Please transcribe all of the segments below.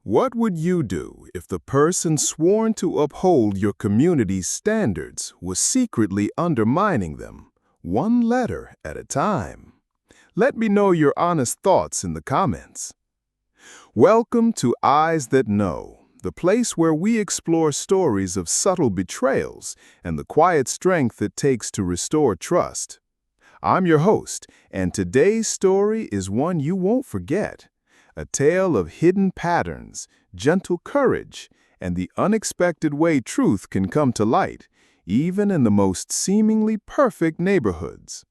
What would you do if the person sworn to uphold your community's standards was secretly undermining them, one letter at a time? Let me know your honest thoughts in the comments. Welcome to Eyes That Know, the place where we explore stories of subtle betrayals and the quiet strength it takes to restore trust. I'm your host, and today's story is one you won't forget. A tale of hidden patterns, gentle courage, and the unexpected way truth can come to light, even in the most seemingly perfect neighborhoods.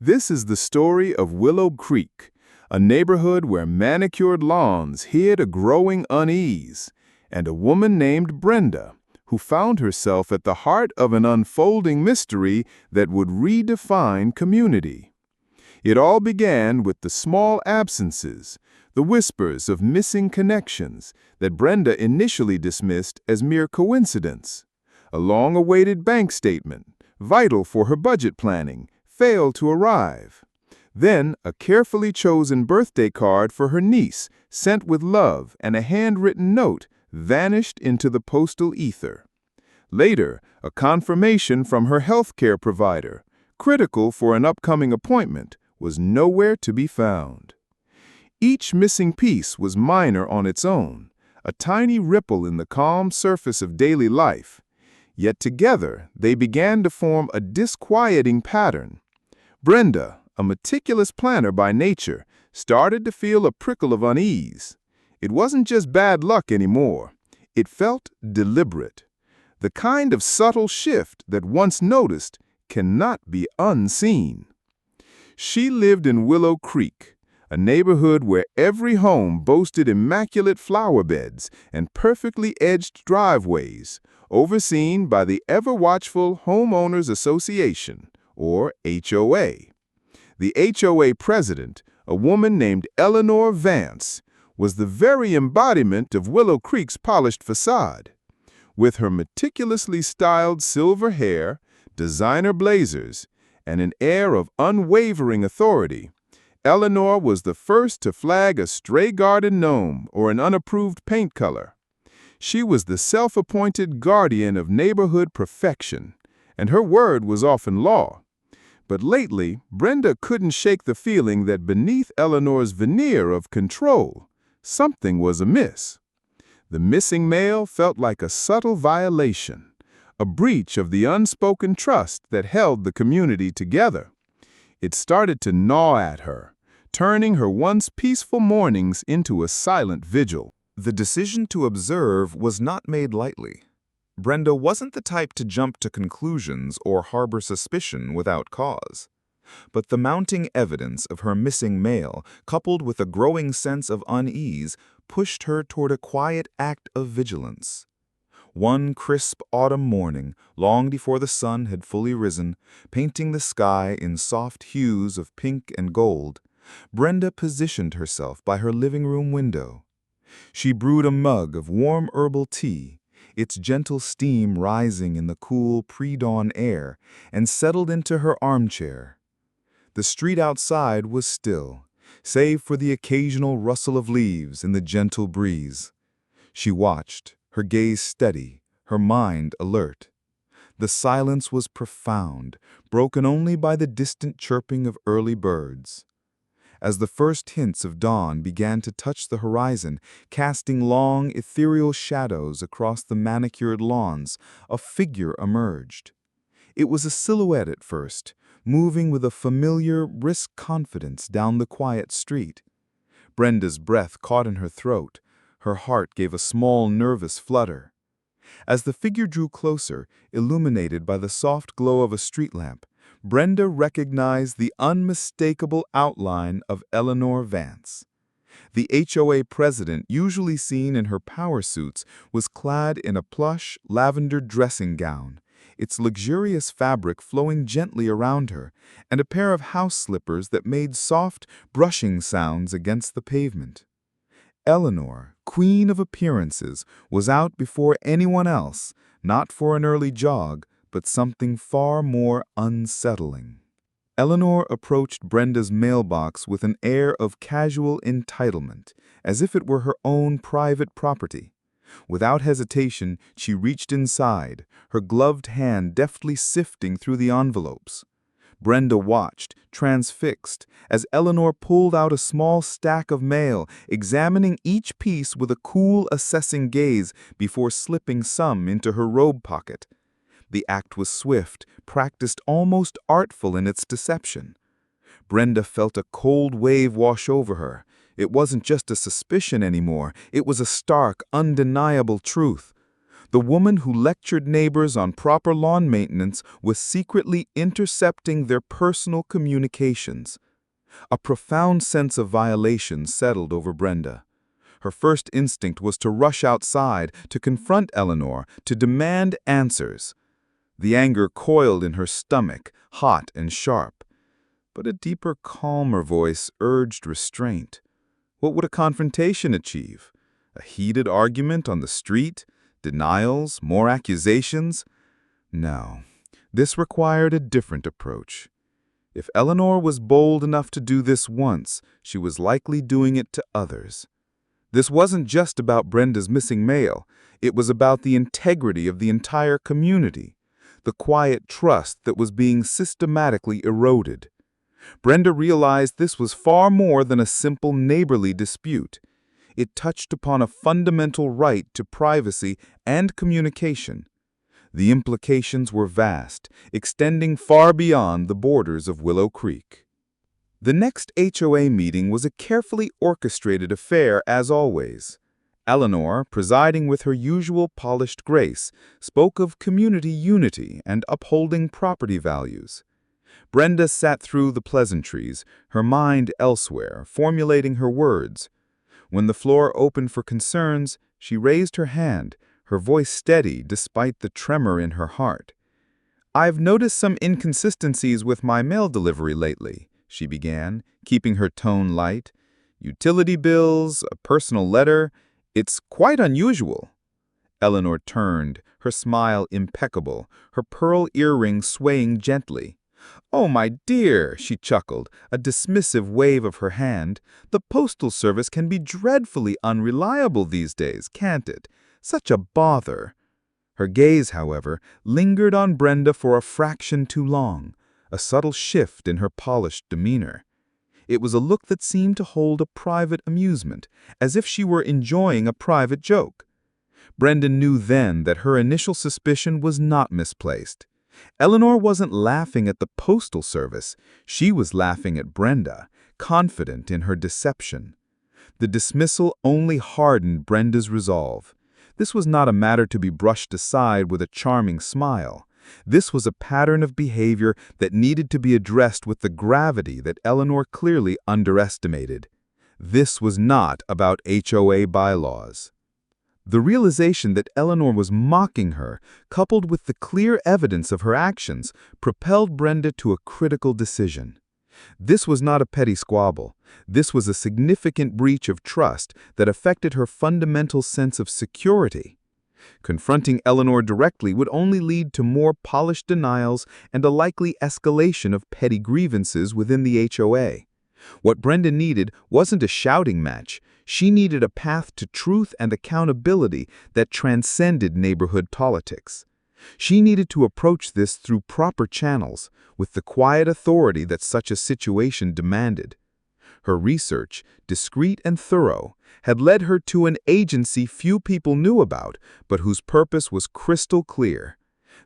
This is the story of Willow Creek, a neighborhood where manicured lawns hid a growing unease, and a woman named Brenda, who found herself at the heart of an unfolding mystery that would redefine community. It all began with the small absences, the whispers of missing connections that Brenda initially dismissed as mere coincidence. A long-awaited bank statement, vital for her budget planning, failed to arrive. Then, a carefully chosen birthday card for her niece, sent with love and a handwritten note, vanished into the postal ether. Later, a confirmation from her healthcare provider, critical for an upcoming appointment, was nowhere to be found. Each missing piece was minor on its own, a tiny ripple in the calm surface of daily life. Yet together, they began to form a disquieting pattern. Brenda, a meticulous planner by nature, started to feel a prickle of unease. It wasn't just bad luck anymore. It felt deliberate. The kind of subtle shift that once noticed cannot be unseen. She lived in Willow Creek, a neighborhood where every home boasted immaculate flower beds and perfectly edged driveways, overseen by the ever-watchful Homeowners Association, or HOA. The HOA president, a woman named Eleanor Vance, was the very embodiment of Willow Creek's polished facade. With her meticulously styled silver hair, designer blazers, and an air of unwavering authority, Eleanor was the first to flag a stray garden gnome or an unapproved paint color. She was the self-appointed guardian of neighborhood perfection, and her word was often law. But lately, Brenda couldn't shake the feeling that beneath Eleanor's veneer of control, something was amiss. The missing mail felt like a subtle violation, a breach of the unspoken trust that held the community together. It started to gnaw at her, turning her once peaceful mornings into a silent vigil. The decision to observe was not made lightly. Brenda wasn't the type to jump to conclusions or harbor suspicion without cause. But the mounting evidence of her missing mail, coupled with a growing sense of unease, pushed her toward a quiet act of vigilance. One crisp autumn morning, long before the sun had fully risen, painting the sky in soft hues of pink and gold, Brenda positioned herself by her living room window. She brewed a mug of warm herbal tea, its gentle steam rising in the cool pre-dawn air, and settled into her armchair. The street outside was still, save for the occasional rustle of leaves in the gentle breeze. She watched, her gaze steady, her mind alert. The silence was profound, broken only by the distant chirping of early birds. As the first hints of dawn began to touch the horizon, casting long, ethereal shadows across the manicured lawns, a figure emerged. It was a silhouette at first, moving with a familiar, brisk confidence down the quiet street. Brenda's breath caught in her throat. Her heart gave a small, nervous flutter. As the figure drew closer, illuminated by the soft glow of a street lamp, Brenda recognized the unmistakable outline of Eleanor Vance. The HOA president, usually seen in her power suits, was clad in a plush, lavender dressing gown, its luxurious fabric flowing gently around her, and a pair of house slippers that made soft, brushing sounds against the pavement. Eleanor, queen of appearances, was out before anyone else, not for an early jog, but something far more unsettling. Eleanor approached Brenda's mailbox with an air of casual entitlement, as if it were her own private property. Without hesitation, she reached inside, her gloved hand deftly sifting through the envelopes. Brenda watched, transfixed, as Eleanor pulled out a small stack of mail, examining each piece with a cool, assessing gaze before slipping some into her robe pocket. The act was swift, practiced almost artful in its deception. Brenda felt a cold wave wash over her. It wasn't just a suspicion anymore, it was a stark, undeniable truth. The woman who lectured neighbors on proper lawn maintenance was secretly intercepting their personal communications. A profound sense of violation settled over Brenda. Her first instinct was to rush outside, to confront Eleanor, to demand answers. The anger coiled in her stomach, hot and sharp. But a deeper, calmer voice urged restraint. What would a confrontation achieve? A heated argument on the street? Denials? More accusations? No, this required a different approach. If Eleanor was bold enough to do this once, she was likely doing it to others. This wasn't just about Brenda's missing mail. It was about the integrity of the entire community, the quiet trust that was being systematically eroded. Brenda realized this was far more than a simple neighborly dispute. It touched upon a fundamental right to privacy and communication. The implications were vast, extending far beyond the borders of Willow Creek. The next HOA meeting was a carefully orchestrated affair as always. Eleanor, presiding with her usual polished grace, spoke of community unity and upholding property values. Brenda sat through the pleasantries, her mind elsewhere, formulating her words. When the floor opened for concerns, she raised her hand, her voice steady despite the tremor in her heart. "I've noticed some inconsistencies with my mail delivery lately," she began, keeping her tone light. "Utility bills, a personal letter. It's quite unusual." Eleanor turned, her smile impeccable, her pearl earring swaying gently. "Oh, my dear," she chuckled, a dismissive wave of her hand. "The postal service can be dreadfully unreliable these days, can't it? Such a bother." Her gaze, however, lingered on Brenda for a fraction too long, a subtle shift in her polished demeanor. It was a look that seemed to hold a private amusement, as if she were enjoying a private joke. Brenda knew then that her initial suspicion was not misplaced. Eleanor wasn't laughing at the postal service, she was laughing at Brenda, confident in her deception. The dismissal only hardened Brenda's resolve. This was not a matter to be brushed aside with a charming smile. This was a pattern of behavior that needed to be addressed with the gravity that Eleanor clearly underestimated. This was not about HOA bylaws. The realization that Eleanor was mocking her, coupled with the clear evidence of her actions, propelled Brenda to a critical decision. This was not a petty squabble. This was a significant breach of trust that affected her fundamental sense of security. Confronting Eleanor directly would only lead to more polished denials and a likely escalation of petty grievances within the HOA. What Brenda needed wasn't a shouting match. She needed a path to truth and accountability that transcended neighborhood politics. She needed to approach this through proper channels, with the quiet authority that such a situation demanded. Her research, discreet and thorough, had led her to an agency few people knew about, but whose purpose was crystal clear: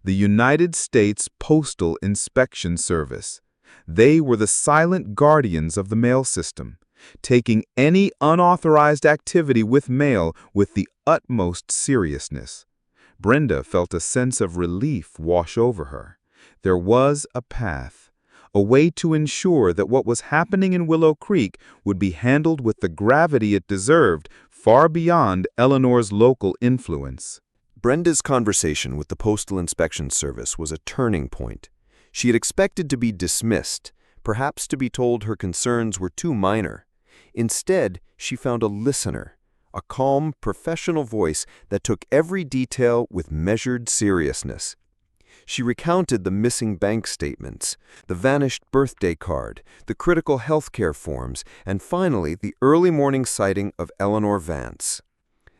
the United States Postal Inspection Service. They were the silent guardians of the mail system, taking any unauthorized activity with mail with the utmost seriousness. Brenda felt a sense of relief wash over her. There was a path, a way to ensure that what was happening in Willow Creek would be handled with the gravity it deserved, far beyond Eleanor's local influence. Brenda's conversation with the Postal Inspection Service was a turning point. She had expected to be dismissed, perhaps to be told her concerns were too minor. Instead, she found a listener, a calm, professional voice that took every detail with measured seriousness. She recounted the missing bank statements, the vanished birthday card, the critical healthcare forms, and finally the early morning sighting of Eleanor Vance.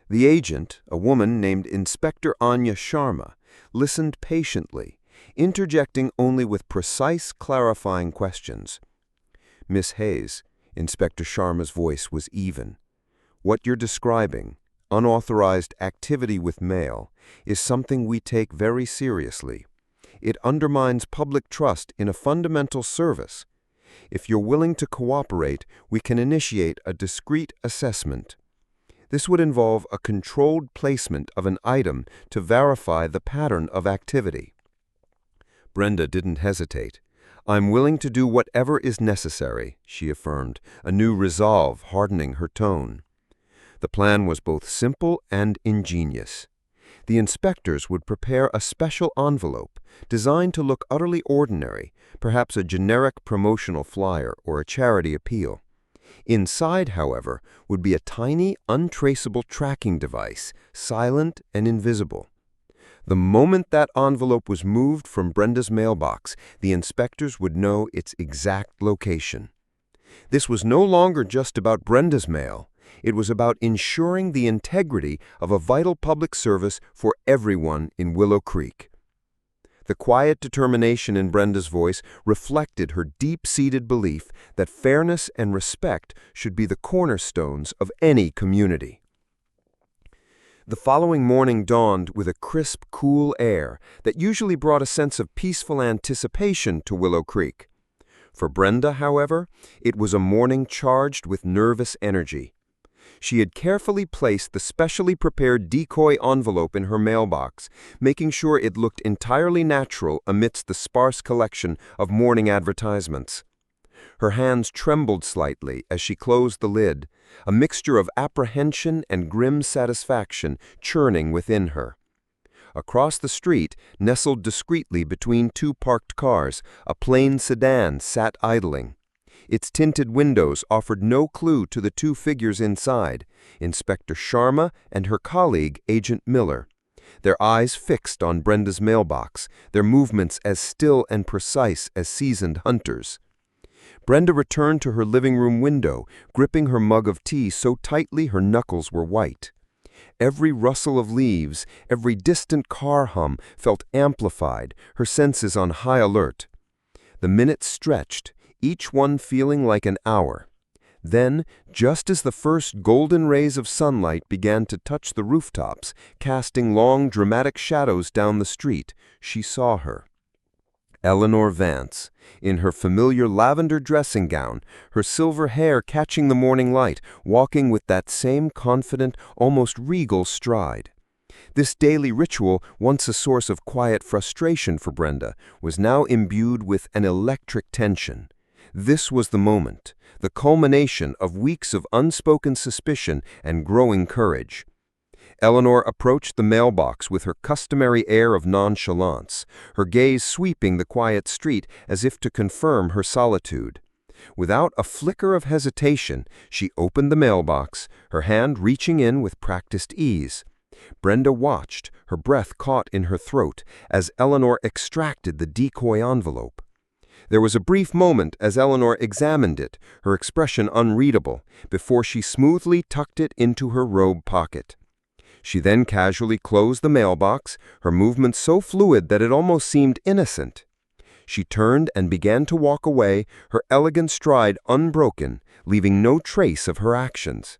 The agent, a woman named Inspector Anya Sharma, listened patiently, interjecting only with precise, clarifying questions. "Miss Hayes," Inspector Sharma's voice was even. "What you're describing, unauthorized activity with mail, is something we take very seriously. It undermines public trust in a fundamental service. If you're willing to cooperate, we can initiate a discreet assessment. This would involve a controlled placement of an item to verify the pattern of activity." Brenda didn't hesitate. "I'm willing to do whatever is necessary," she affirmed, a new resolve hardening her tone. The plan was both simple and ingenious. The inspectors would prepare a special envelope designed to look utterly ordinary, perhaps a generic promotional flyer or a charity appeal. Inside, however, would be a tiny, untraceable tracking device, silent and invisible. The moment that envelope was moved from Brenda's mailbox, the inspectors would know its exact location. This was no longer just about Brenda's mail. It was about ensuring the integrity of a vital public service for everyone in Willow Creek. The quiet determination in Brenda's voice reflected her deep-seated belief that fairness and respect should be the cornerstones of any community. The following morning dawned with a crisp, cool air that usually brought a sense of peaceful anticipation to Willow Creek. For Brenda, however, it was a morning charged with nervous energy. She had carefully placed the specially prepared decoy envelope in her mailbox, making sure it looked entirely natural amidst the sparse collection of morning advertisements. Her hands trembled slightly as she closed the lid, a mixture of apprehension and grim satisfaction churning within her. Across the street, nestled discreetly between two parked cars, a plain sedan sat idling. Its tinted windows offered no clue to the two figures inside, Inspector Sharma and her colleague, Agent Miller. Their eyes fixed on Brenda's mailbox, their movements as still and precise as seasoned hunters. Brenda returned to her living room window, gripping her mug of tea so tightly her knuckles were white. Every rustle of leaves, every distant car hum felt amplified, her senses on high alert. The minutes stretched, each one feeling like an hour. Then, just as the first golden rays of sunlight began to touch the rooftops, casting long, dramatic shadows down the street, she saw her. Eleanor Vance, in her familiar lavender dressing gown, her silver hair catching the morning light, walking with that same confident, almost regal stride. This daily ritual, once a source of quiet frustration for Brenda, was now imbued with an electric tension. This was the moment, the culmination of weeks of unspoken suspicion and growing courage. Eleanor approached the mailbox with her customary air of nonchalance, her gaze sweeping the quiet street as if to confirm her solitude. Without a flicker of hesitation, she opened the mailbox, her hand reaching in with practiced ease. Brenda watched, her breath caught in her throat, as Eleanor extracted the decoy envelope. There was a brief moment as Eleanor examined it, her expression unreadable, before she smoothly tucked it into her robe pocket. She then casually closed the mailbox, her movements so fluid that it almost seemed innocent. She turned and began to walk away, her elegant stride unbroken, leaving no trace of her actions.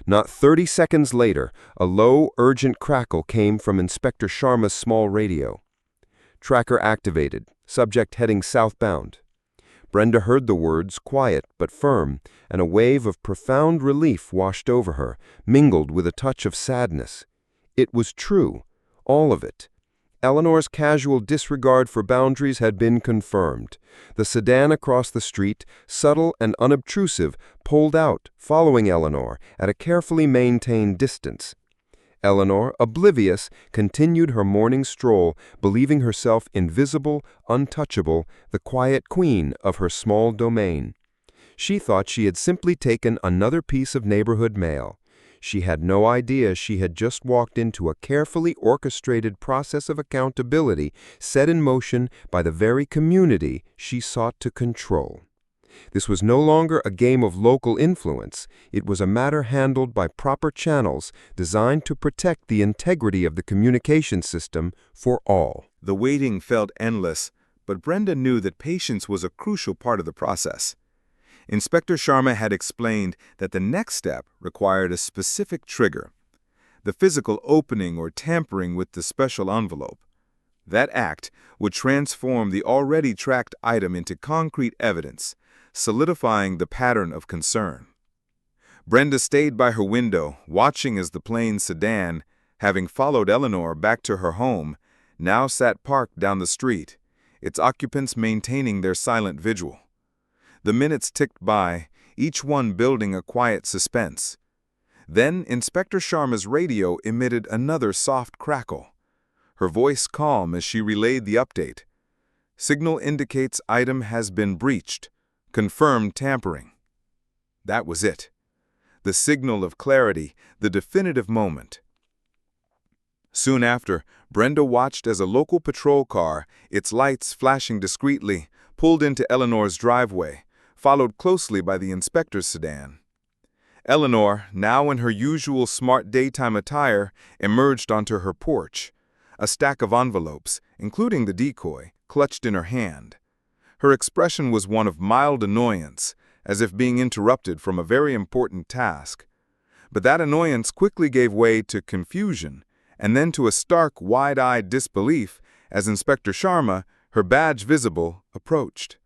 Not 30 seconds later, a low, urgent crackle came from Inspector Sharma's small radio. "Tracker activated. Subject heading southbound." Brenda heard the words, quiet but firm, and a wave of profound relief washed over her, mingled with a touch of sadness. It was true, all of it. Eleanor's casual disregard for boundaries had been confirmed. The sedan across the street, subtle and unobtrusive, pulled out, following Eleanor, at a carefully maintained distance. Eleanor, oblivious, continued her morning stroll, believing herself invisible, untouchable, the quiet queen of her small domain. She thought she had simply taken another piece of neighborhood mail. She had no idea she had just walked into a carefully orchestrated process of accountability set in motion by the very community she sought to control. This was no longer a game of local influence. It was a matter handled by proper channels designed to protect the integrity of the communication system for all. The waiting felt endless, but Brenda knew that patience was a crucial part of the process. Inspector Sharma had explained that the next step required a specific trigger, the physical opening or tampering with the special envelope. That act would transform the already tracked item into concrete evidence, solidifying the pattern of concern. Brenda stayed by her window, watching as the plain sedan, having followed Eleanor back to her home, now sat parked down the street, its occupants maintaining their silent vigil. The minutes ticked by, each one building a quiet suspense. Then Inspector Sharma's radio emitted another soft crackle, her voice calm as she relayed the update. Signal indicates item has been breached. Confirmed tampering. That was it. The signal of clarity, the definitive moment. Soon after, Brenda watched as a local patrol car, its lights flashing discreetly, pulled into Eleanor's driveway, followed closely by the inspector's sedan. Eleanor, now in her usual smart daytime attire, emerged onto her porch, a stack of envelopes, including the decoy, clutched in her hand. Her expression was one of mild annoyance, as if being interrupted from a very important task. But that annoyance quickly gave way to confusion, and then to a stark, wide-eyed disbelief as Inspector Sharma, her badge visible, approached.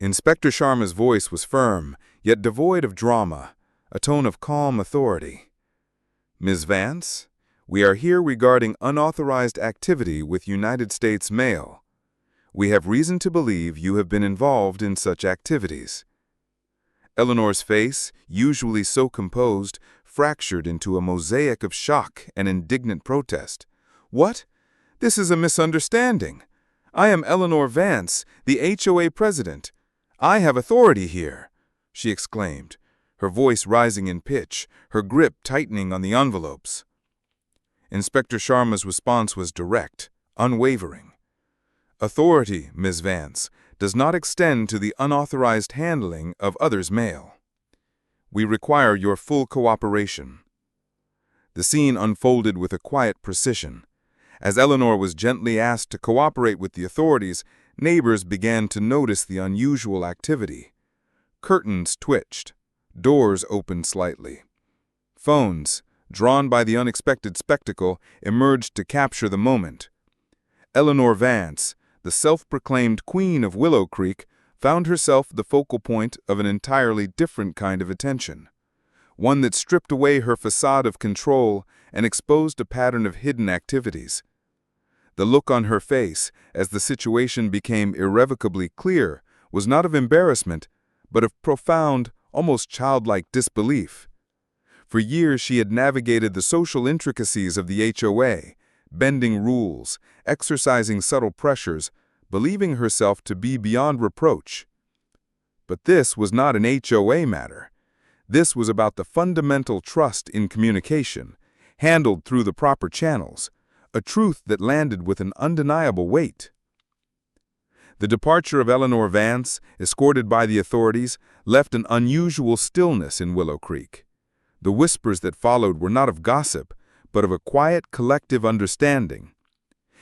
Inspector Sharma's voice was firm, yet devoid of drama, a tone of calm authority. "Ms. Vance, we are here regarding unauthorized activity with United States mail. We have reason to believe you have been involved in such activities." Eleanor's face, usually so composed, fractured into a mosaic of shock and indignant protest. "What? This is a misunderstanding. I am Eleanor Vance, the HOA president. I have authority here," she exclaimed, her voice rising in pitch, her grip tightening on the envelopes. Inspector Sharma's response was direct, unwavering. "Authority, Ms. Vance, does not extend to the unauthorized handling of others' mail. We require your full cooperation." The scene unfolded with a quiet precision. As Eleanor was gently asked to cooperate with the authorities, neighbors began to notice the unusual activity. Curtains twitched. Doors opened slightly. Phones, drawn by the unexpected spectacle, emerged to capture the moment. Eleanor Vance, the self-proclaimed queen of Willow Creek, found herself the focal point of an entirely different kind of attention, one that stripped away her facade of control and exposed a pattern of hidden activities. The look on her face, as the situation became irrevocably clear, was not of embarrassment, but of profound, almost childlike disbelief. For years she had navigated the social intricacies of the HOA, bending rules, exercising subtle pressures, believing herself to be beyond reproach. But this was not an HOA matter. This was about the fundamental trust in communication, handled through the proper channels, a truth that landed with an undeniable weight. The departure of Eleanor Vance, escorted by the authorities, left an unusual stillness in Willow Creek. The whispers that followed were not of gossip, but of a quiet, collective understanding.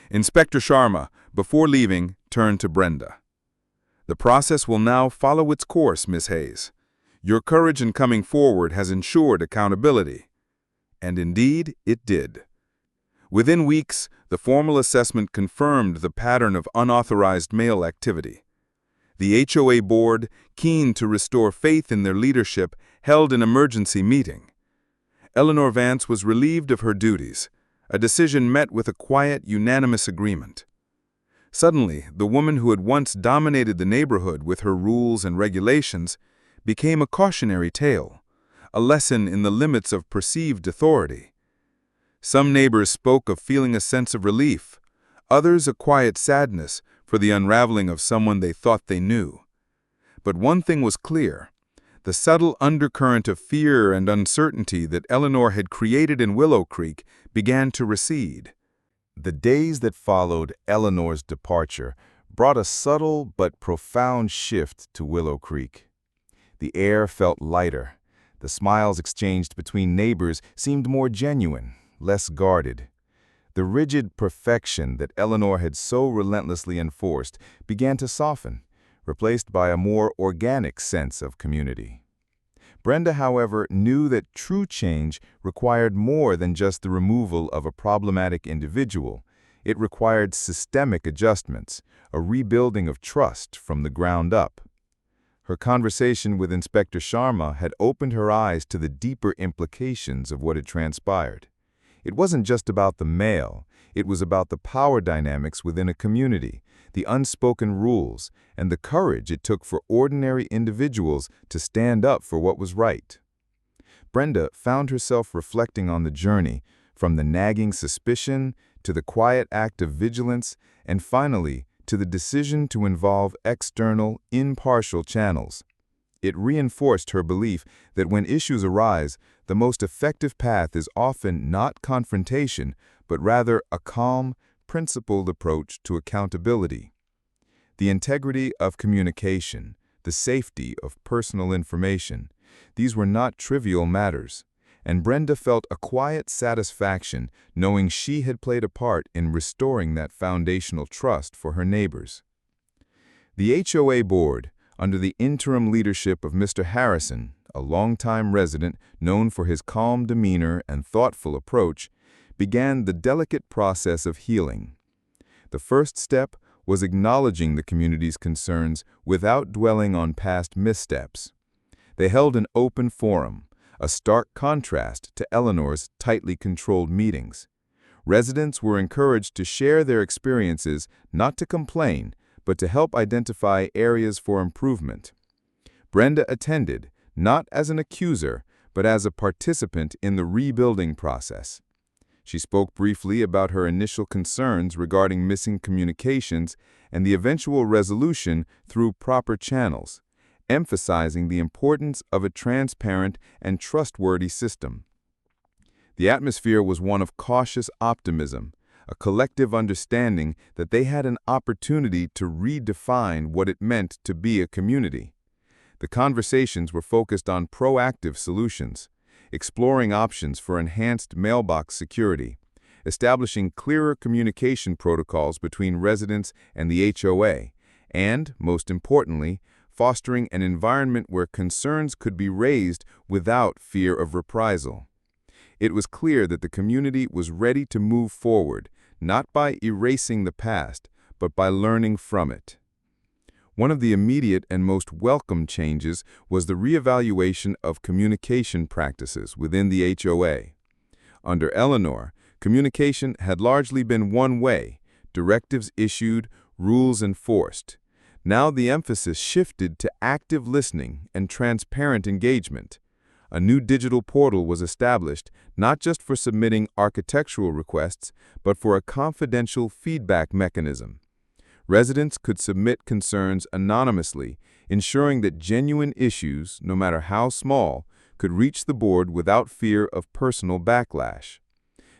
Inspector Sharma, before leaving, turned to Brenda. "The process will now follow its course, Miss Hayes. Your courage in coming forward has ensured accountability." And indeed, it did. Within weeks, the formal assessment confirmed the pattern of unauthorized mail activity. The HOA board, keen to restore faith in their leadership, held an emergency meeting. Eleanor Vance was relieved of her duties, a decision met with a quiet, unanimous agreement. Suddenly, the woman who had once dominated the neighborhood with her rules and regulations became a cautionary tale, a lesson in the limits of perceived authority. Some neighbors spoke of feeling a sense of relief, others a quiet sadness for the unraveling of someone they thought they knew. But one thing was clear: The subtle undercurrent of fear and uncertainty that Eleanor had created in Willow Creek began to recede. The days that followed Eleanor's departure brought a subtle but profound shift to Willow Creek. The air felt lighter. The smiles exchanged between neighbors seemed more genuine, less guarded. The rigid perfection that Eleanor had so relentlessly enforced began to soften, replaced by a more organic sense of community. Brenda, however, knew that true change required more than just the removal of a problematic individual. It required systemic adjustments, a rebuilding of trust from the ground up. Her conversation with Inspector Sharma had opened her eyes to the deeper implications of what had transpired. It wasn't just about the mail, it was about the power dynamics within a community, the unspoken rules, and the courage it took for ordinary individuals to stand up for what was right. Brenda found herself reflecting on the journey, from the nagging suspicion to the quiet act of vigilance, and finally, to the decision to involve external, impartial channels. It reinforced her belief that when issues arise, the most effective path is often not confrontation, but rather a calm, principled approach to accountability. The integrity of communication, the safety of personal information, these were not trivial matters, and Brenda felt a quiet satisfaction knowing she had played a part in restoring that foundational trust for her neighbors. The HOA board, under the interim leadership of Mr. Harrison, a longtime resident known for his calm demeanor and thoughtful approach, began the delicate process of healing. The first step was acknowledging the community's concerns without dwelling on past missteps. They held an open forum, a stark contrast to Eleanor's tightly controlled meetings. Residents were encouraged to share their experiences, not to complain, but to help identify areas for improvement. Brenda attended, not as an accuser, but as a participant in the rebuilding process. She spoke briefly about her initial concerns regarding missing communications and the eventual resolution through proper channels, emphasizing the importance of a transparent and trustworthy system. The atmosphere was one of cautious optimism, a collective understanding that they had an opportunity to redefine what it meant to be a community. The conversations were focused on proactive solutions, exploring options for enhanced mailbox security, establishing clearer communication protocols between residents and the HOA, and, most importantly, fostering an environment where concerns could be raised without fear of reprisal. It was clear that the community was ready to move forward, not by erasing the past, but by learning from it. One of the immediate and most welcome changes was the reevaluation of communication practices within the HOA. Under Eleanor, communication had largely been one way, directives issued, rules enforced. Now the emphasis shifted to active listening and transparent engagement. A new digital portal was established, not just for submitting architectural requests, but for a confidential feedback mechanism. Residents could submit concerns anonymously, ensuring that genuine issues, no matter how small, could reach the board without fear of personal backlash.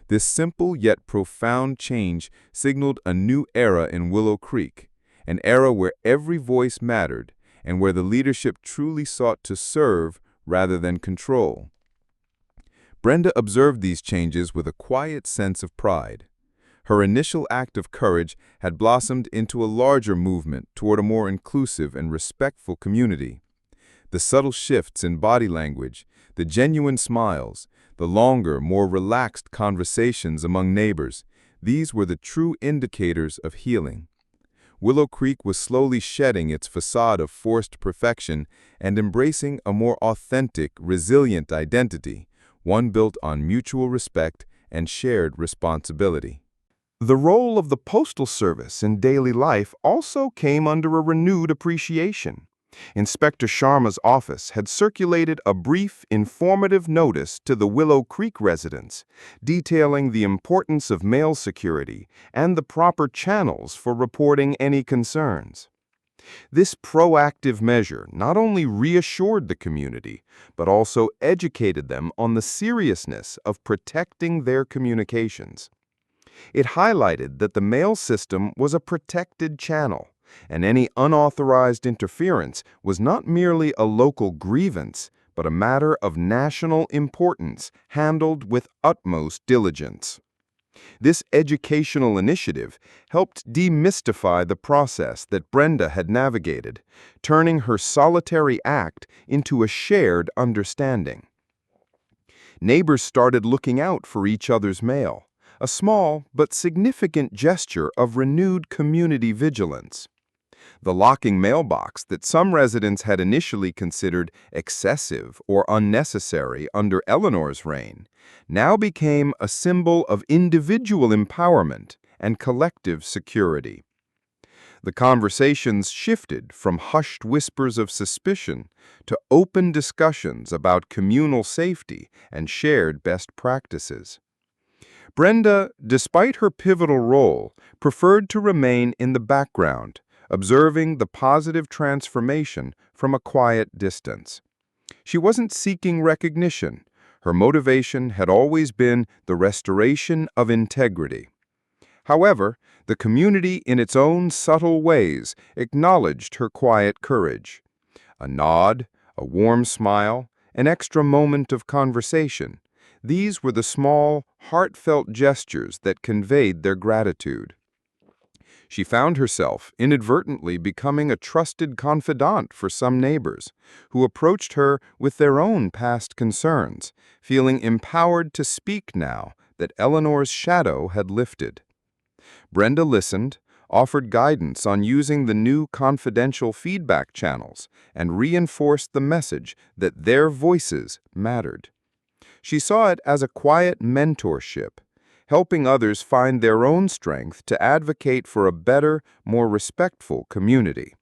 This simple yet profound change signaled a new era in Willow Creek, an era where every voice mattered and where the leadership truly sought to serve rather than control. Brenda observed these changes with a quiet sense of pride. Her initial act of courage had blossomed into a larger movement toward a more inclusive and respectful community. The subtle shifts in body language, the genuine smiles, the longer, more relaxed conversations among neighbors, these were the true indicators of healing. Willow Creek was slowly shedding its facade of forced perfection and embracing a more authentic, resilient identity, one built on mutual respect and shared responsibility. The role of the Postal Service in daily life also came under a renewed appreciation. Inspector Sharma's office had circulated a brief, informative notice to the Willow Creek residents, detailing the importance of mail security and the proper channels for reporting any concerns. This proactive measure not only reassured the community, but also educated them on the seriousness of protecting their communications. It highlighted that the mail system was a protected channel, and any unauthorized interference was not merely a local grievance, but a matter of national importance handled with utmost diligence. This educational initiative helped demystify the process that Brenda had navigated, turning her solitary act into a shared understanding. Neighbors started looking out for each other's mail, a small but significant gesture of renewed community vigilance. The locking mailbox that some residents had initially considered excessive or unnecessary under Eleanor's reign now became a symbol of individual empowerment and collective security. The conversations shifted from hushed whispers of suspicion to open discussions about communal safety and shared best practices. Brenda, despite her pivotal role, preferred to remain in the background, observing the positive transformation from a quiet distance. She wasn't seeking recognition. Her motivation had always been the restoration of integrity. However, the community in its own subtle ways acknowledged her quiet courage. A nod, a warm smile, an extra moment of conversation. These were the small, heartfelt gestures that conveyed their gratitude. She found herself inadvertently becoming a trusted confidant for some neighbors, who approached her with their own past concerns, feeling empowered to speak now that Eleanor's shadow had lifted. Brenda listened, offered guidance on using the new confidential feedback channels, and reinforced the message that their voices mattered. She saw it as a quiet mentorship, helping others find their own strength to advocate for a better, more respectful community.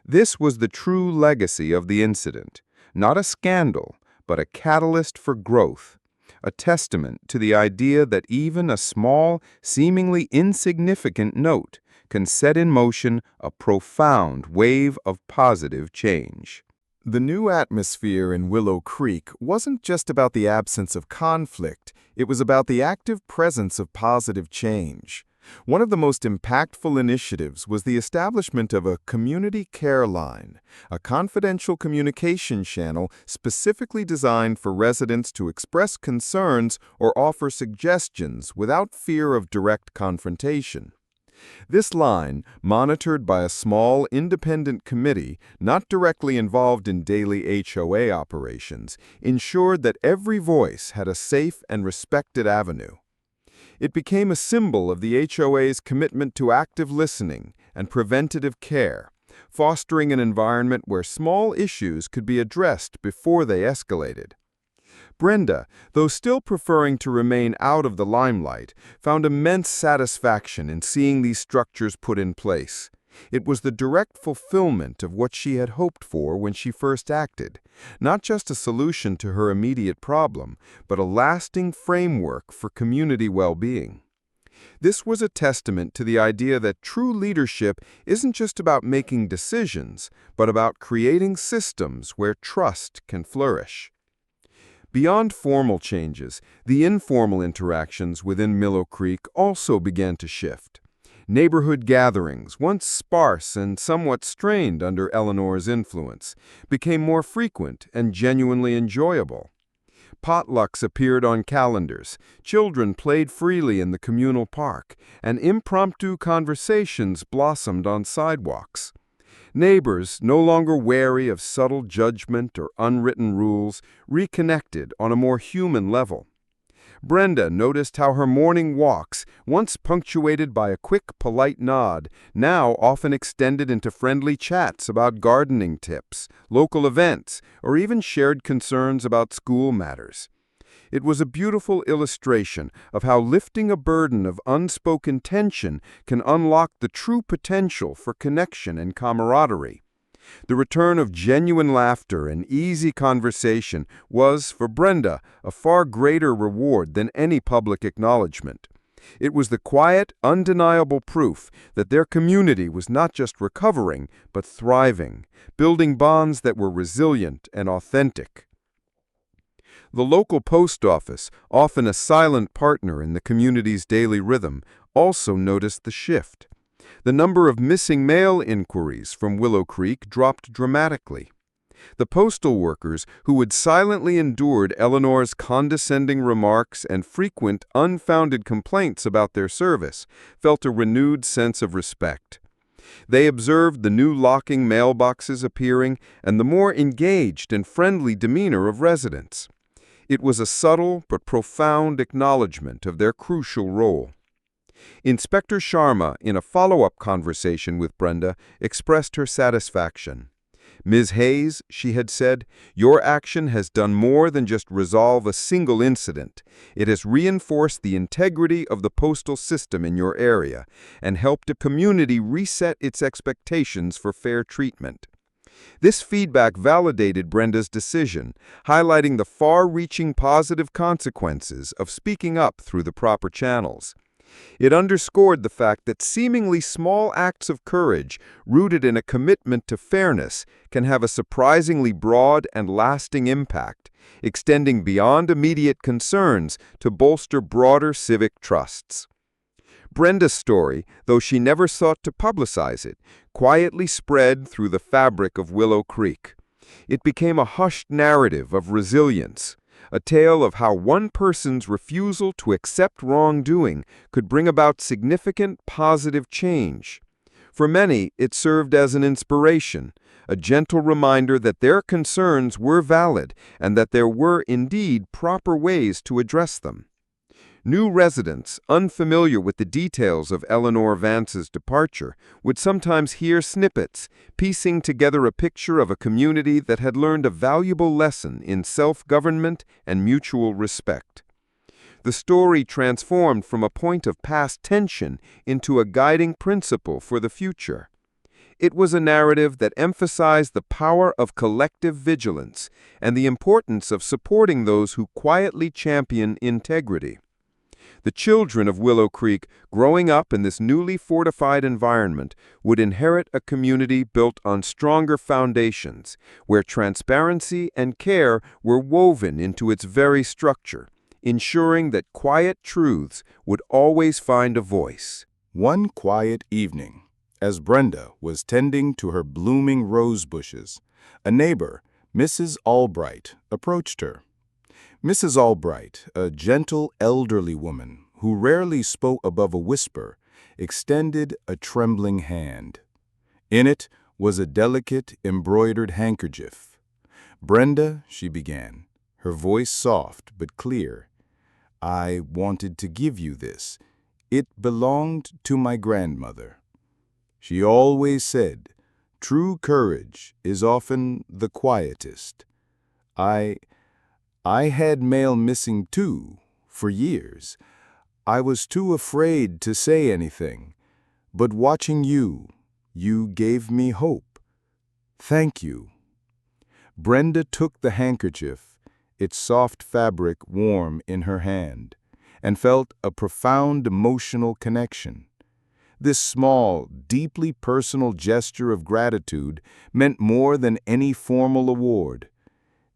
This was the true legacy of the incident, not a scandal, but a catalyst for growth, a testament to the idea that even a small, seemingly insignificant note can set in motion a profound wave of positive change. The new atmosphere in Willow Creek wasn't just about the absence of conflict, it was about the active presence of positive change. One of the most impactful initiatives was the establishment of a community care line, a confidential communication channel specifically designed for residents to express concerns or offer suggestions without fear of direct confrontation. This line, monitored by a small, independent committee not directly involved in daily HOA operations, ensured that every voice had a safe and respected avenue. It became a symbol of the HOA's commitment to active listening and preventative care, fostering an environment where small issues could be addressed before they escalated. Brenda, though still preferring to remain out of the limelight, found immense satisfaction in seeing these structures put in place. It was the direct fulfillment of what she had hoped for when she first acted, not just a solution to her immediate problem, but a lasting framework for community well-being. This was a testament to the idea that true leadership isn't just about making decisions, but about creating systems where trust can flourish. Beyond formal changes, the informal interactions within Willow Creek also began to shift. Neighborhood gatherings, once sparse and somewhat strained under Eleanor's influence, became more frequent and genuinely enjoyable. Potlucks appeared on calendars, children played freely in the communal park, and impromptu conversations blossomed on sidewalks. Neighbors, no longer wary of subtle judgment or unwritten rules, reconnected on a more human level. Brenda noticed how her morning walks, once punctuated by a quick, polite nod, now often extended into friendly chats about gardening tips, local events, or even shared concerns about school matters. It was a beautiful illustration of how lifting a burden of unspoken tension can unlock the true potential for connection and camaraderie. The return of genuine laughter and easy conversation was, for Brenda, a far greater reward than any public acknowledgement. It was the quiet, undeniable proof that their community was not just recovering, but thriving, building bonds that were resilient and authentic. The local post office, often a silent partner in the community's daily rhythm, also noticed the shift. The number of missing mail inquiries from Willow Creek dropped dramatically. The postal workers, who had silently endured Eleanor's condescending remarks and frequent, unfounded complaints about their service, felt a renewed sense of respect. They observed the new locking mailboxes appearing and the more engaged and friendly demeanor of residents. It was a subtle but profound acknowledgement of their crucial role. Inspector Sharma, in a follow-up conversation with Brenda, expressed her satisfaction. "Ms. Hayes," she had said, "your action has done more than just resolve a single incident. It has reinforced the integrity of the postal system in your area and helped a community reset its expectations for fair treatment." This feedback validated Brenda's decision, highlighting the far-reaching positive consequences of speaking up through the proper channels. It underscored the fact that seemingly small acts of courage, rooted in a commitment to fairness, can have a surprisingly broad and lasting impact, extending beyond immediate concerns to bolster broader civic trusts. Brenda's story, though she never sought to publicize it, quietly spread through the fabric of Willow Creek. It became a hushed narrative of resilience, a tale of how one person's refusal to accept wrongdoing could bring about significant positive change. For many, it served as an inspiration, a gentle reminder that their concerns were valid and that there were indeed proper ways to address them. New residents, unfamiliar with the details of Eleanor Vance's departure, would sometimes hear snippets, piecing together a picture of a community that had learned a valuable lesson in self-government and mutual respect. The story transformed from a point of past tension into a guiding principle for the future. It was a narrative that emphasized the power of collective vigilance and the importance of supporting those who quietly champion integrity. The children of Willow Creek, growing up in this newly fortified environment, would inherit a community built on stronger foundations, where transparency and care were woven into its very structure, ensuring that quiet truths would always find a voice. One quiet evening, as Brenda was tending to her blooming rose bushes, a neighbor, Mrs. Albright, approached her. Mrs. Albright, a gentle elderly woman who rarely spoke above a whisper, extended a trembling hand. In it was a delicate, embroidered handkerchief. "Brenda," she began, her voice soft but clear, "I wanted to give you this. It belonged to my grandmother. She always said, 'True courage is often the quietest.' I had mail missing too, for years. I was too afraid to say anything. But watching you gave me hope. Thank you." Brenda took the handkerchief, its soft fabric warm in her hand, and felt a profound emotional connection. This small, deeply personal gesture of gratitude meant more than any formal award.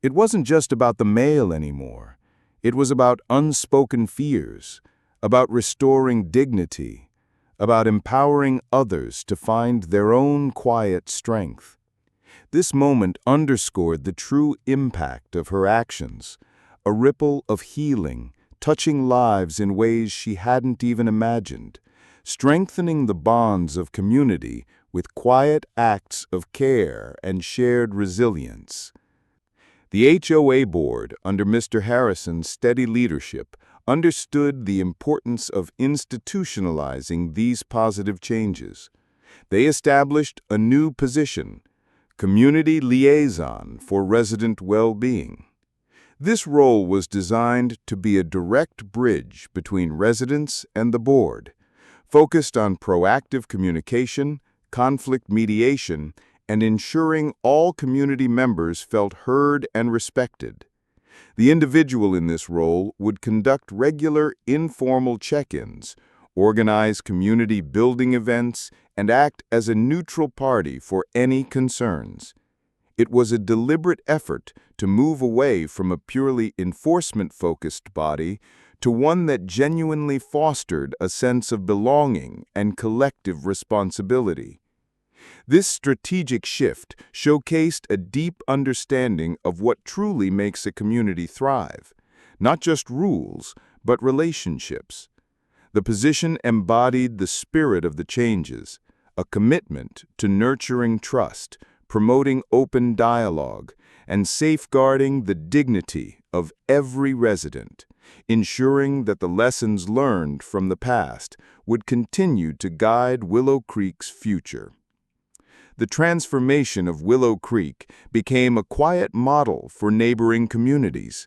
It wasn't just about the mail anymore. It was about unspoken fears, about restoring dignity, about empowering others to find their own quiet strength. This moment underscored the true impact of her actions, a ripple of healing, touching lives in ways she hadn't even imagined, strengthening the bonds of community with quiet acts of care and shared resilience. The HOA board, under Mr. Harrison's steady leadership, understood the importance of institutionalizing these positive changes. They established a new position, Community Liaison for Resident Well-Being. This role was designed to be a direct bridge between residents and the board, focused on proactive communication, conflict mediation, and ensuring all community members felt heard and respected. The individual in this role would conduct regular, informal check-ins, organize community building events, and act as a neutral party for any concerns. It was a deliberate effort to move away from a purely enforcement-focused body to one that genuinely fostered a sense of belonging and collective responsibility. This strategic shift showcased a deep understanding of what truly makes a community thrive, not just rules, but relationships. The position embodied the spirit of the changes, a commitment to nurturing trust, promoting open dialogue, and safeguarding the dignity of every resident, ensuring that the lessons learned from the past would continue to guide Willow Creek's future. The transformation of Willow Creek became a quiet model for neighboring communities.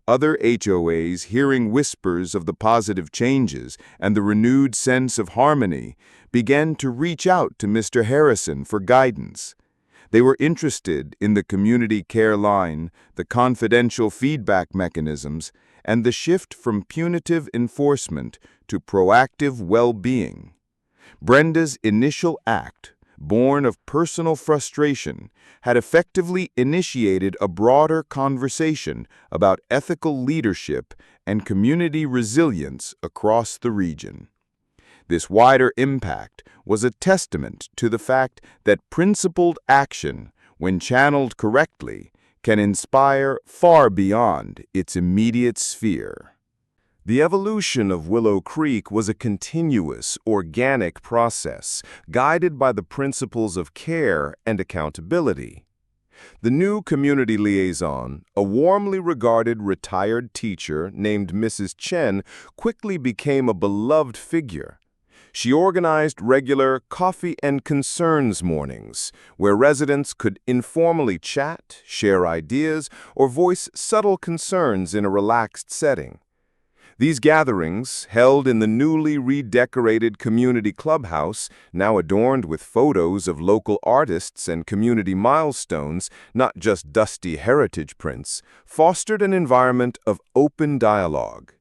Other HOAs, hearing whispers of the positive changes and the renewed sense of harmony, began to reach out to Mr. Harrison for guidance. They were interested in the community care line, the confidential feedback mechanisms, and the shift from punitive enforcement to proactive well-being. Brenda's initial act, born of personal frustration, had effectively initiated a broader conversation about ethical leadership and community resilience across the region. This wider impact was a testament to the fact that principled action, when channeled correctly, can inspire far beyond its immediate sphere. The evolution of Willow Creek was a continuous, organic process, guided by the principles of care and accountability. The new community liaison, a warmly regarded retired teacher named Mrs. Chen, quickly became a beloved figure. She organized regular coffee and concerns mornings, where residents could informally chat, share ideas, or voice subtle concerns in a relaxed setting. These gatherings, held in the newly redecorated community clubhouse, now adorned with photos of local artists and community milestones, not just dusty heritage prints, fostered an environment of open dialogue.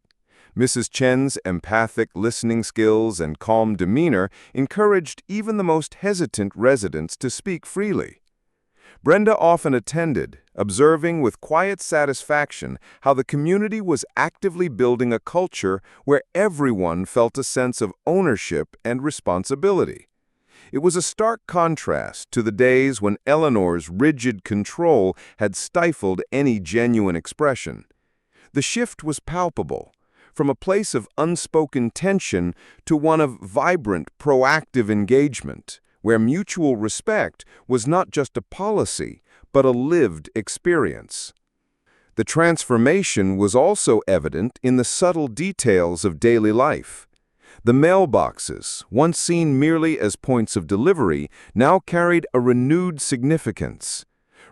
Mrs. Chen's empathic listening skills and calm demeanor encouraged even the most hesitant residents to speak freely. Brenda often attended, observing with quiet satisfaction how the community was actively building a culture where everyone felt a sense of ownership and responsibility. It was a stark contrast to the days when Eleanor's rigid control had stifled any genuine expression. The shift was palpable, from a place of unspoken tension to one of vibrant, proactive engagement, where mutual respect was not just a policy, but a lived experience. The transformation was also evident in the subtle details of daily life. The mailboxes, once seen merely as points of delivery, now carried a renewed significance.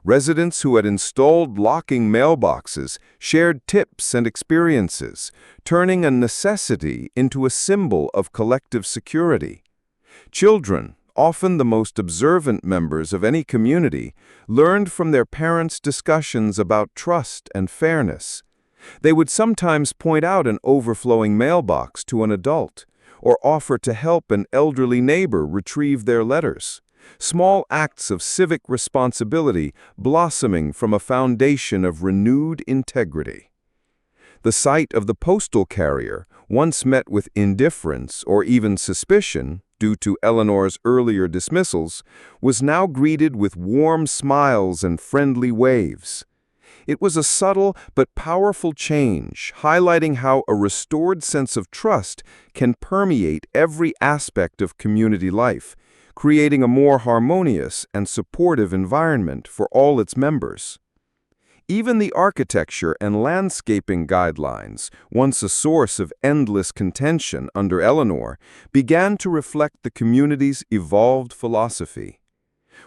Residents who had installed locking mailboxes shared tips and experiences, turning a necessity into a symbol of collective security. Children, often the most observant members of any community, learned from their parents' discussions about trust and fairness. They would sometimes point out an overflowing mailbox to an adult, or offer to help an elderly neighbor retrieve their letters. Small acts of civic responsibility blossoming from a foundation of renewed integrity. The sight of the postal carrier, once met with indifference or even suspicion due to Eleanor's earlier dismissals, was now greeted with warm smiles and friendly waves. It was a subtle but powerful change, highlighting how a restored sense of trust can permeate every aspect of community life, creating a more harmonious and supportive environment for all its members. Even the architecture and landscaping guidelines, once a source of endless contention under Eleanor, began to reflect the community's evolved philosophy.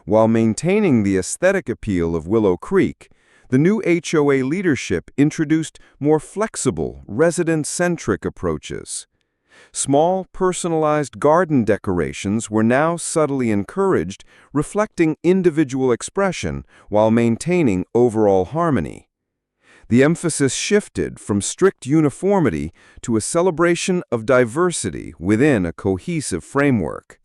While maintaining the aesthetic appeal of Willow Creek, the new HOA leadership introduced more flexible, resident-centric approaches. Small, personalized garden decorations were now subtly encouraged, reflecting individual expression while maintaining overall harmony. The emphasis shifted from strict uniformity to a celebration of diversity within a cohesive framework.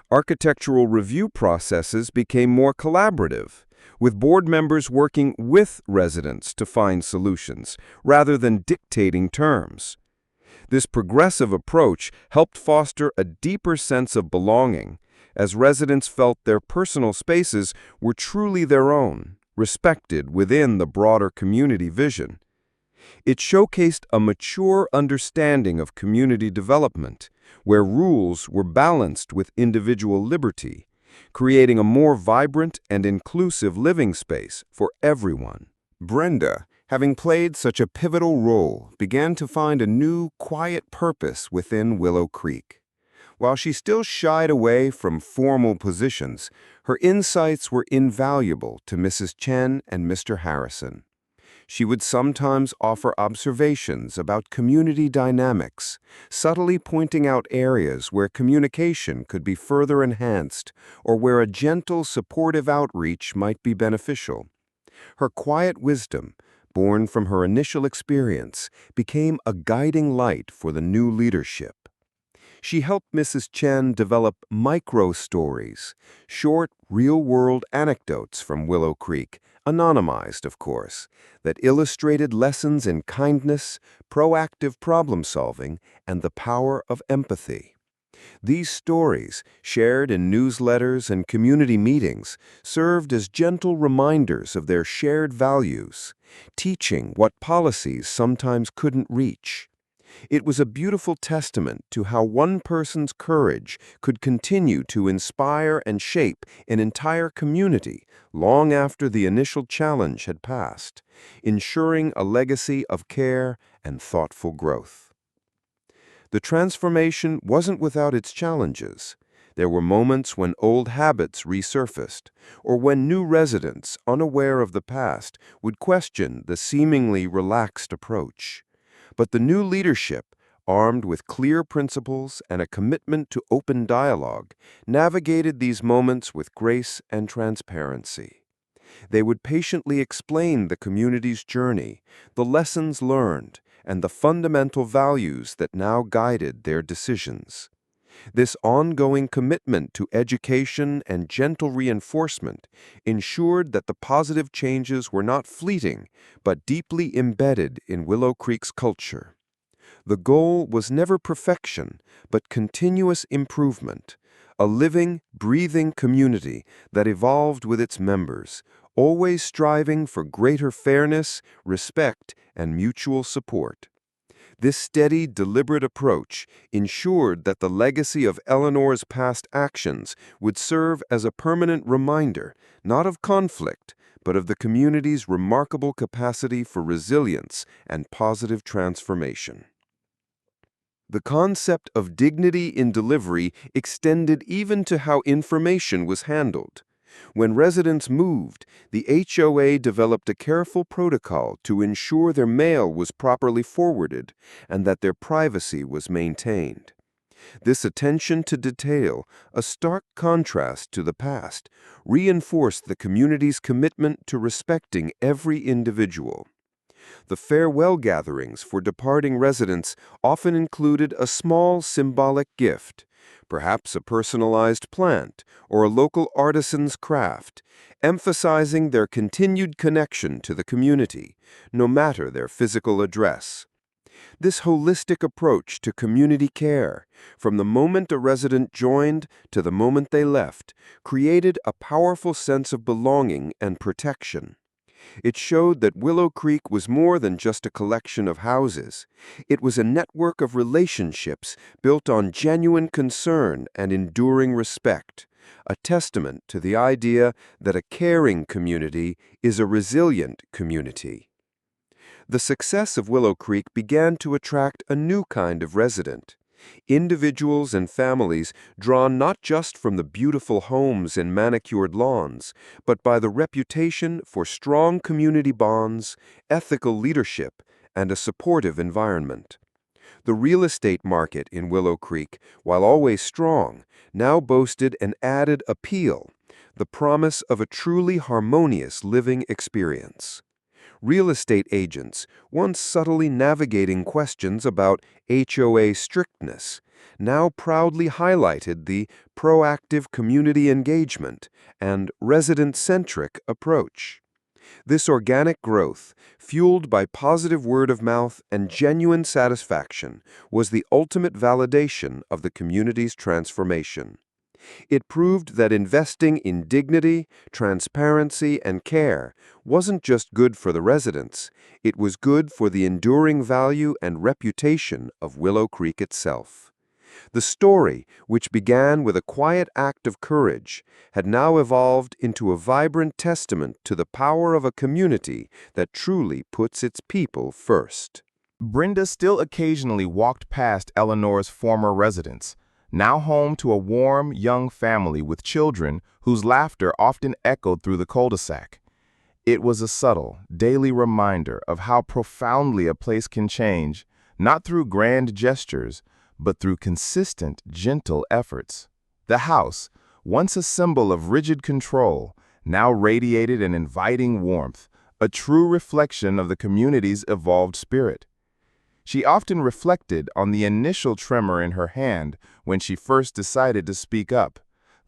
Architectural review processes became more collaborative, with board members working with residents to find solutions, rather than dictating terms. This progressive approach helped foster a deeper sense of belonging, as residents felt their personal spaces were truly their own, respected within the broader community vision. It showcased a mature understanding of community development, where rules were balanced with individual liberty, creating a more vibrant and inclusive living space for everyone. Brenda, having played such a pivotal role, began to find a new, quiet purpose within Willow Creek. While she still shied away from formal positions, her insights were invaluable to Mrs. Chen and Mr. Harrison. She would sometimes offer observations about community dynamics, subtly pointing out areas where communication could be further enhanced or where a gentle, supportive outreach might be beneficial. Her quiet wisdom, born from her initial experience, became a guiding light for the new leadership. She helped Mrs. Chen develop micro-stories, short, real-world anecdotes from Willow Creek, anonymized, of course, that illustrated lessons in kindness, proactive problem-solving, and the power of empathy. These stories, shared in newsletters and community meetings, served as gentle reminders of their shared values, teaching what policies sometimes couldn't reach. It was a beautiful testament to how one person's courage could continue to inspire and shape an entire community long after the initial challenge had passed, ensuring a legacy of care and thoughtful growth. The transformation wasn't without its challenges. There were moments when old habits resurfaced, or when new residents, unaware of the past, would question the seemingly relaxed approach. But the new leadership, armed with clear principles and a commitment to open dialogue, navigated these moments with grace and transparency. They would patiently explain the community's journey, the lessons learned, and the fundamental values that now guided their decisions. This ongoing commitment to education and gentle reinforcement ensured that the positive changes were not fleeting, but deeply embedded in Willow Creek's culture. The goal was never perfection, but continuous improvement, a living, breathing community that evolved with its members, always striving for greater fairness, respect, and mutual support. This steady, deliberate approach ensured that the legacy of Eleanor's past actions would serve as a permanent reminder, not of conflict, but of the community's remarkable capacity for resilience and positive transformation. The concept of dignity in delivery extended even to how information was handled. When residents moved, the HOA developed a careful protocol to ensure their mail was properly forwarded and that their privacy was maintained. This attention to detail, a stark contrast to the past, reinforced the community's commitment to respecting every individual. The farewell gatherings for departing residents often included a small symbolic gift, perhaps a personalized plant or a local artisan's craft, emphasizing their continued connection to the community, no matter their physical address. This holistic approach to community care, from the moment a resident joined to the moment they left, created a powerful sense of belonging and protection. It showed that Willow Creek was more than just a collection of houses. It was a network of relationships built on genuine concern and enduring respect, a testament to the idea that a caring community is a resilient community. The success of Willow Creek began to attract a new kind of resident. Individuals and families drawn not just from the beautiful homes and manicured lawns, but by the reputation for strong community bonds, ethical leadership, and a supportive environment. The real estate market in Willow Creek, while always strong, now boasted an added appeal, the promise of a truly harmonious living experience. Real estate agents, once subtly navigating questions about HOA strictness, now proudly highlighted the proactive community engagement and resident-centric approach. This organic growth, fueled by positive word of mouth and genuine satisfaction, was the ultimate validation of the community's transformation. It proved that investing in dignity, transparency, and care wasn't just good for the residents, it was good for the enduring value and reputation of Willow Creek itself. The story, which began with a quiet act of courage, had now evolved into a vibrant testament to the power of a community that truly puts its people first. Brenda still occasionally walked past Eleanor's former residence, now home to a warm, young family with children whose laughter often echoed through the cul-de-sac. It was a subtle, daily reminder of how profoundly a place can change, not through grand gestures, but through consistent, gentle efforts. The house, once a symbol of rigid control, now radiated an inviting warmth, a true reflection of the community's evolved spirit. She often reflected on the initial tremor in her hand when she first decided to speak up,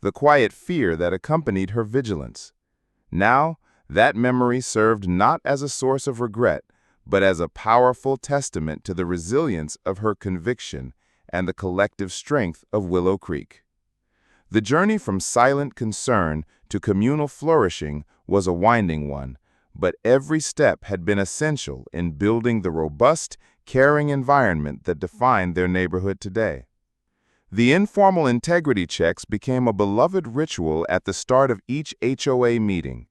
the quiet fear that accompanied her vigilance. Now, that memory served not as a source of regret, but as a powerful testament to the resilience of her conviction and the collective strength of Willow Creek. The journey from silent concern to communal flourishing was a winding one, but every step had been essential in building the robust, caring environment that defined their neighborhood today. The informal integrity checks became a beloved ritual at the start of each HOA meeting.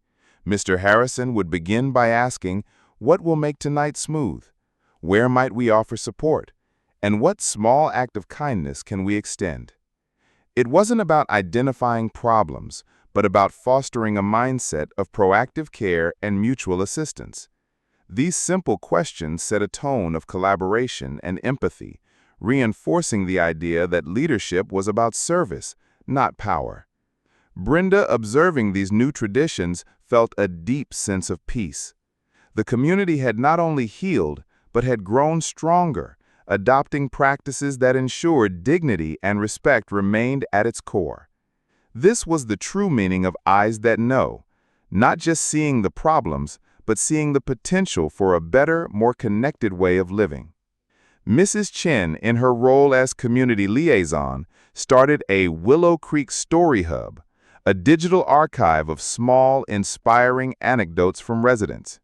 Mr. Harrison would begin by asking, "What will make tonight smooth? Where might we offer support? And what small act of kindness can we extend?" It wasn't about identifying problems, but about fostering a mindset of proactive care and mutual assistance. These simple questions set a tone of collaboration and empathy, reinforcing the idea that leadership was about service, not power. Brenda, observing these new traditions, felt a deep sense of peace. The community had not only healed, but had grown stronger, adopting practices that ensured dignity and respect remained at its core. This was the true meaning of eyes that know, not just seeing the problems, but seeing the potential for a better, more connected way of living. Mrs. Chen, in her role as community liaison, started a Willow Creek Story Hub, a digital archive of small, inspiring anecdotes from residents.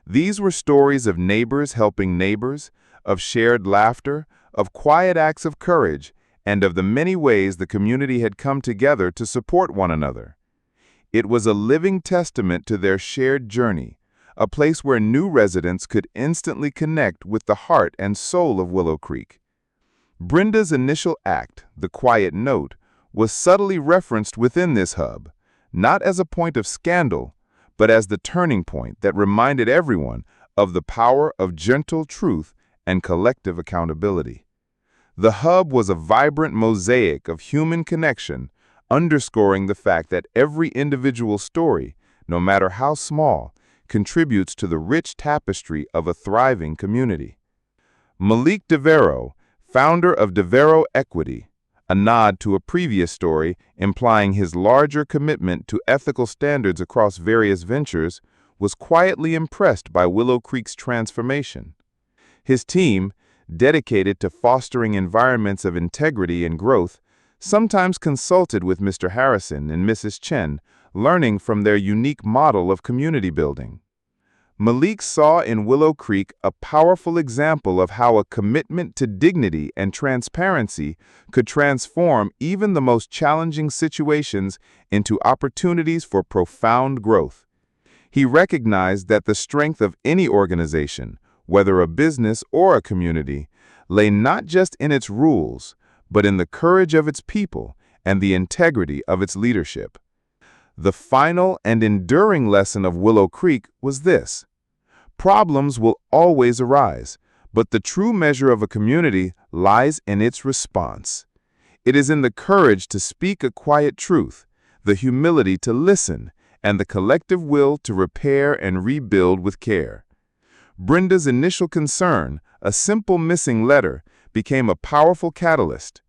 These were stories of neighbors helping neighbors, of shared laughter, of quiet acts of courage, and of the many ways the community had come together to support one another. It was a living testament to their shared journey, a place where new residents could instantly connect with the heart and soul of Willow Creek. Brenda's initial act, the quiet note, was subtly referenced within this hub, not as a point of scandal, but as the turning point that reminded everyone of the power of gentle truth and collective accountability. The hub was a vibrant mosaic of human connection, underscoring the fact that every individual story, no matter how small, contributes to the rich tapestry of a thriving community. Malik DeVero, founder of DeVero Equity, a nod to a previous story implying his larger commitment to ethical standards across various ventures, was quietly impressed by Willow Creek's transformation. His team, dedicated to fostering environments of integrity and growth, sometimes consulted with Mr. Harrison and Mrs. Chen, learning from their unique model of community building. Malik saw in Willow Creek a powerful example of how a commitment to dignity and transparency could transform even the most challenging situations into opportunities for profound growth. He recognized that the strength of any organization, whether a business or a community, lay not just in its rules, but in the courage of its people and the integrity of its leadership. The final and enduring lesson of Willow Creek was this: problems will always arise, but the true measure of a community lies in its response. It is in the courage to speak a quiet truth, the humility to listen, and the collective will to repair and rebuild with care. Brenda's initial concern, a simple missing letter, became a powerful catalyst.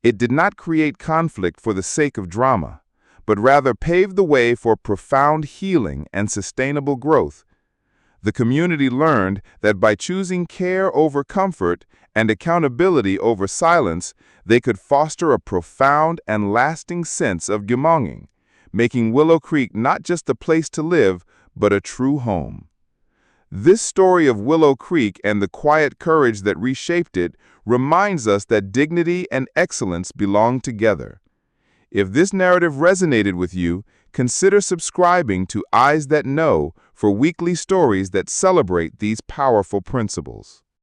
It did not create conflict for the sake of drama, but rather paved the way for profound healing and sustainable growth. The community learned that by choosing care over comfort and accountability over silence, they could foster a profound and lasting sense of belonging, making Willow Creek not just a place to live, but a true home. This story of Willow Creek and the quiet courage that reshaped it reminds us that dignity and excellence belong together. If this narrative resonated with you, consider subscribing to Eyes That Know for weekly stories that celebrate these powerful principles.